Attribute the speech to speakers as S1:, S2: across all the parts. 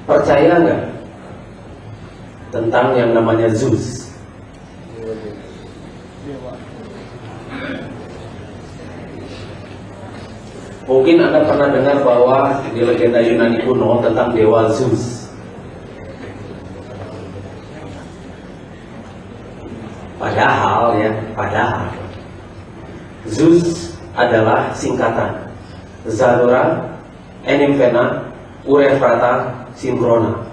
S1: Percaya nggak tentang yang namanya Zeus? Mungkin Anda pernah dengar bahwa di legenda Yunani kuno tentang dewa Zeus. Padahal Zeus adalah singkatan Zanura, Enymphena, Urefrata, Synchrona.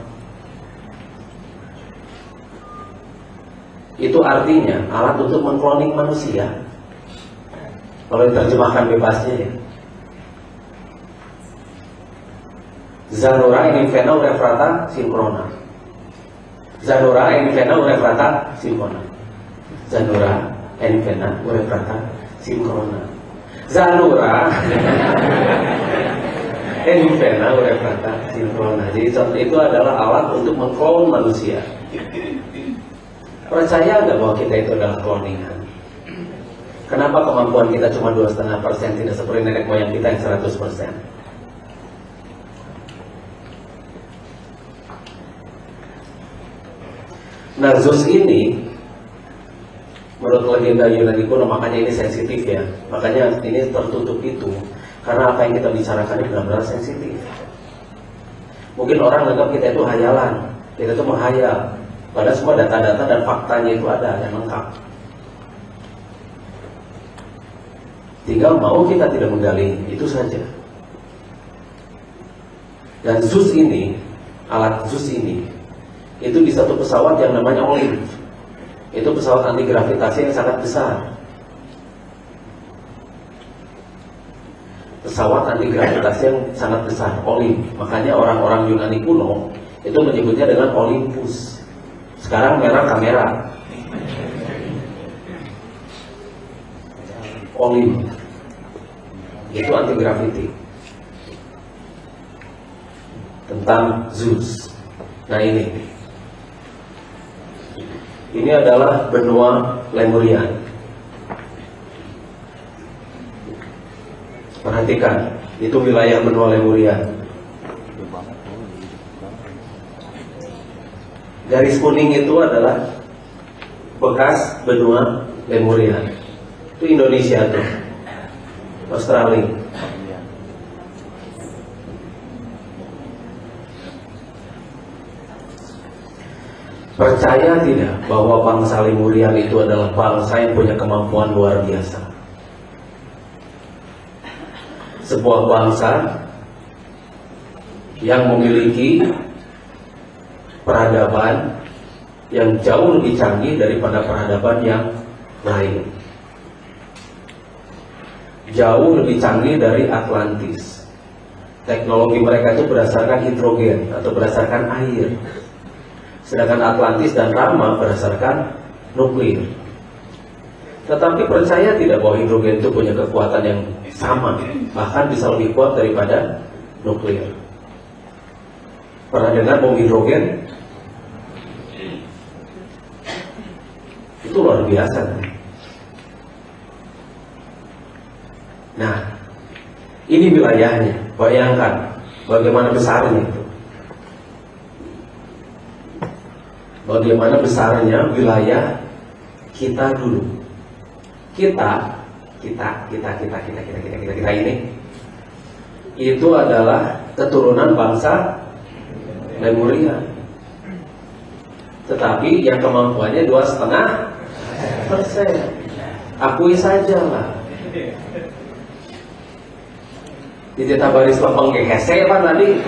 S1: Itu artinya alat untuk mengkloning manusia. Kalau diterjemahkan bebasnya ya. Zanura, Enymphena, Urefrata, Synchrona. Zanura, Enymphena, Urefrata, Synchrona. Zanura, Enymphena, Urefrata, Synchrona. Zanura, Enymphena, Urefrata, Synchrona. Jadi itu adalah alat untuk mengklon manusia. Percaya nggak bahwa kita itu adalah kloningan? Kenapa kemampuan kita cuma 2,5%, tidak seperti nenek moyang kita yang 100%? Nah, Zeus ini menurut legenda Yunani kuno, makanya ini sensitif ya. Makanya ini tertutup itu karena apa yang kita bicarakan ini benar-benar sensitif. Mungkin orang menganggap kita itu hayalan, kita itu menghayal. Padahal semua data-data dan faktanya itu ada yang lengkap. Tinggal mau kita tidak menggali, itu saja. Dan Zeus ini, alat Zeus ini, itu di satu pesawat yang namanya Olymp. Itu pesawat anti gravitasi yang sangat besar. Pesawat anti gravitasi yang sangat besar, Olymp. Makanya orang-orang Yunani kuno itu menyebutnya dengan Olympus. Sekarang merah kamera. Olymp. Itu anti gravity. Tentang Zeus. Nah ini adalah benua Lemurian. Perhatikan, itu wilayah benua Lemurian. Garis kuning itu adalah bekas benua Lemurian. Itu Indonesia tuh, Australia. Percaya tidak bahwa bangsa Lemurian itu adalah bangsa yang punya kemampuan luar biasa? Sebuah bangsa yang memiliki peradaban yang jauh lebih canggih daripada peradaban yang lain. Jauh lebih canggih dari Atlantis. Teknologi mereka itu berdasarkan hidrogen atau berdasarkan air. Sedangkan Atlantis dan Rama berdasarkan nuklir. Tetapi percaya tidak bahwa hidrogen itu punya kekuatan yang sama, bahkan bisa lebih kuat daripada nuklir? Pernah dengar bom hidrogen? Itu luar biasa. Nah, ini wilayahnya. Bayangkan bagaimana besarnya itu. Bagaimana besarnya wilayah kita dulu. Kita ini itu adalah keturunan bangsa Lemuria. Tetapi yang kemampuannya 2,5%. Akui saja lah. Di Tita Baris Lempeng hese apa tadi?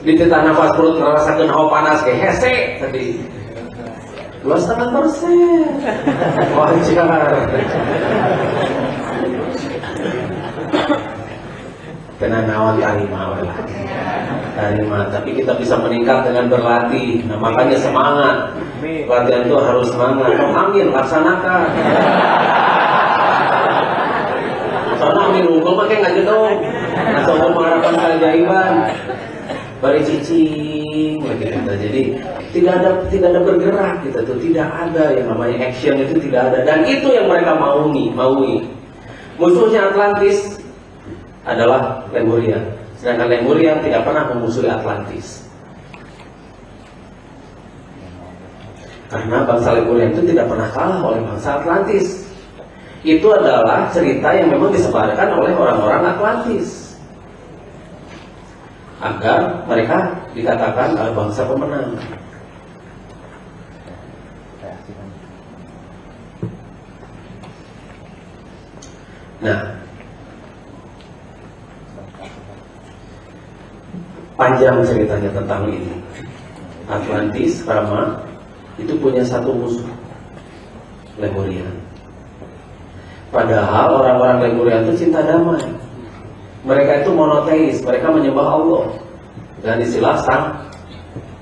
S1: Di Tita nafas perut ngerasakan hawa panas hese tadi. 2,5%. Wajar. Kena nawan tarima lah. Tarima, tapi kita bisa meningkat dengan berlatih. Nah, makanya semangat. Latihan itu harus semangat. Oh, amin, laksanakan. Soalnya amin unggul pakai nggak dong. Asal mengharapkan keajaiban. Bari cicing lagi kita. Jadi tidak ada bergerak kita tuh, tidak ada yang namanya action itu tidak ada. Dan itu yang mereka maui. Musuhnya Atlantis adalah Lemuria, sedangkan Lemuria tidak pernah memusuhi Atlantis. Karena bangsa Lemuria itu tidak pernah kalah oleh bangsa Atlantis. Itu adalah cerita yang memang disebarkan oleh orang-orang Atlantis agar mereka dikatakan bangsa pemenang. Nah, panjang ceritanya tentang ini. Atlantis, Rama itu punya satu musuh, Lemuria. Padahal orang-orang Lemuria itu cinta damai. Mereka itu monoteis, mereka menyembah Allah dan istilah Sang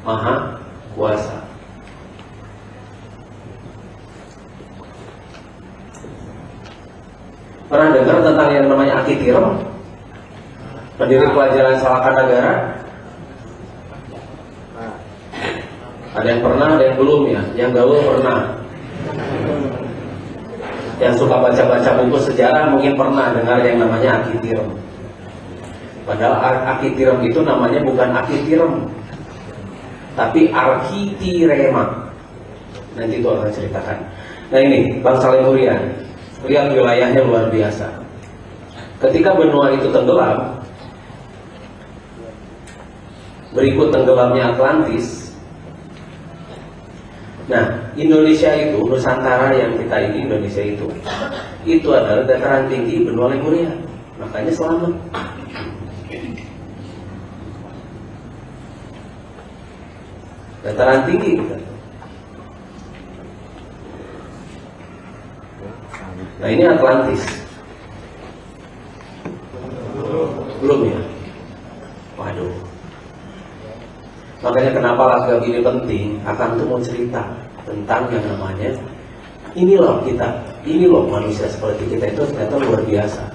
S1: Maha Kuasa. Pernah dengar tentang yang namanya Aki Tirem, pendiri pelajaran Salakanagara? Ada yang pernah, ada yang belum ya? Yang gaul pernah. Yang suka baca-baca buku sejarah mungkin pernah dengar yang namanya Aki Tirem. Padahal Aki Tirem itu namanya bukan Aki Tirem, tapi Architirema. Nanti itu akan ceritakan. Nah ini bangsa Lemuria, lihat wilayahnya luar biasa. Ketika benua itu tenggelam, berikut tenggelamnya Atlantis. Nah, Indonesia itu, Nusantara yang kita ini, Indonesia itu adalah dataran tinggi benua Lemuria. Makanya selamat. Dataran tinggi kita. Nah ini Atlantis. Belum ya? Waduh. Makanya kenapa lagu ini penting? Akan tuh mau cerita tentang yang namanya ini loh kita, ini loh manusia seperti kita itu ternyata luar biasa.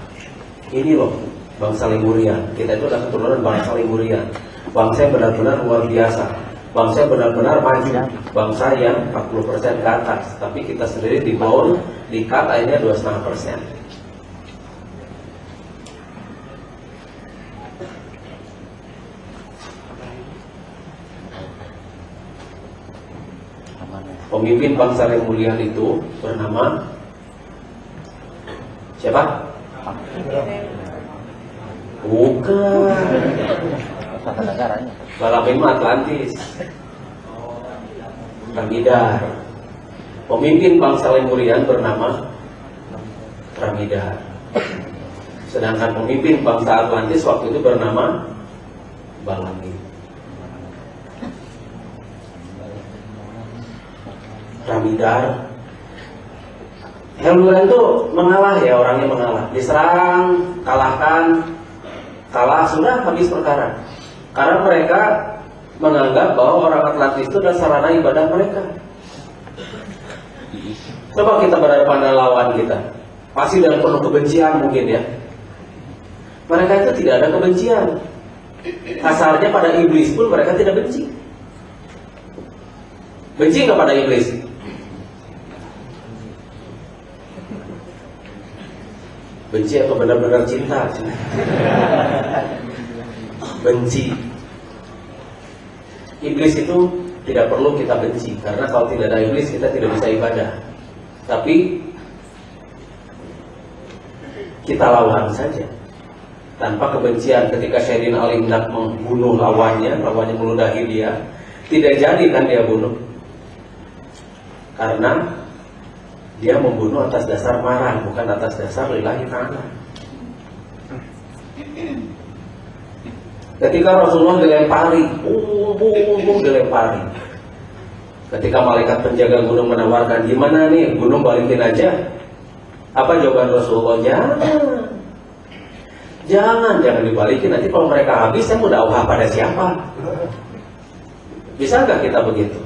S1: Ini loh bangsa Lemuria. Kita itu adalah keturunan bangsa Lemuria. Bangsa yang benar-benar luar biasa. Bangsa yang benar-benar maju. Bangsa yang 40% ke atas. Tapi kita sendiri di bawah, di cut akhirnya 2,5%. Pemimpin bangsa Lemuria itu bernama siapa? Bukan. Balapan Atlantis. Tramidar. Pemimpin bangsa Lemuria bernama Tramidar. Sedangkan pemimpin bangsa Atlantis waktu itu bernama Balamin. Tramidar. Lemuria itu mengalah ya, orangnya mengalah. Diserang, kalahkan, kalah, sudah habis perkara. Karena mereka menganggap bahwa orang Atlantis itu adalah sarana ibadah mereka. Coba kita berhadapan dengan lawan kita, pasti dengan penuh kebencian mungkin ya. Mereka itu tidak ada kebencian. Kasarnya pada iblis pun mereka tidak benci. Benci nggak pada iblis? Benci atau benar-benar cinta? Benci. Iblis itu tidak perlu kita benci, karena kalau tidak ada iblis kita tidak bisa ibadah. Tapi kita lawan saja tanpa kebencian. Ketika Sayyidina Ali hendak membunuh lawannya meludahi dia, tidak jadi kan dia bunuh, karena dia membunuh atas dasar marah, bukan atas dasar lillahi ta'ala. Ketika Rasulullah dilempari, dilempari. Ketika malaikat penjaga gunung menawarkan, gimana nih, gunung balikin aja. Apa jawaban Rasulullah? Jangan dibalikin. Nanti kalau mereka habis, saya mau dakwah pada siapa? Bisa nggak kita begitu?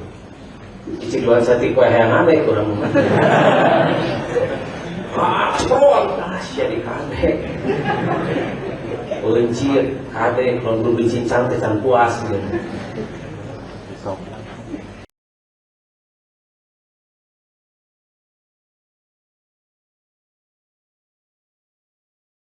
S1: Ciduan sati kue yang ada itu orang rumah. Jadi kade. Lencir, kade, kalau belum bincang cantik dan puas gitu.